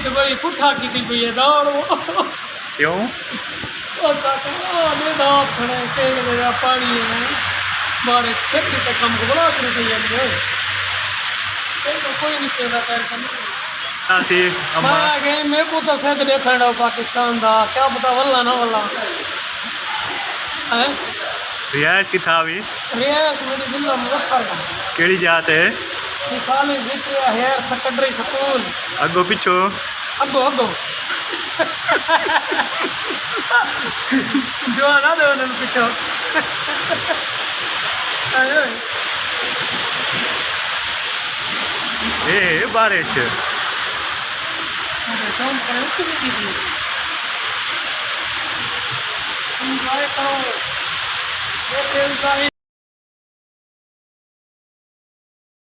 तो भाई पुट्ठा की थी भैया दाल क्यों? और काका ने दाल खड़े के मेरा पानी है बारे छेती तक काम को बड़ा शुरू कर दिया कोई नहीं चलता टेंशन सी अम्मा मैं गए मेरे को तो शायद देखा ना पाकिस्तान दा क्या पता वल्ला ना वल्ला है रियाज की था भी रियाज मेरी जिला मुजफ्फर का केड़ी जात है साले जितने हेयर सेकेंडरी स्कूल अगो पिछो अगो अगो जो ना दे उन्हें पीछे ए बारिश काम करें तो नहीं कीजिए एंजॉय करो ये तेल का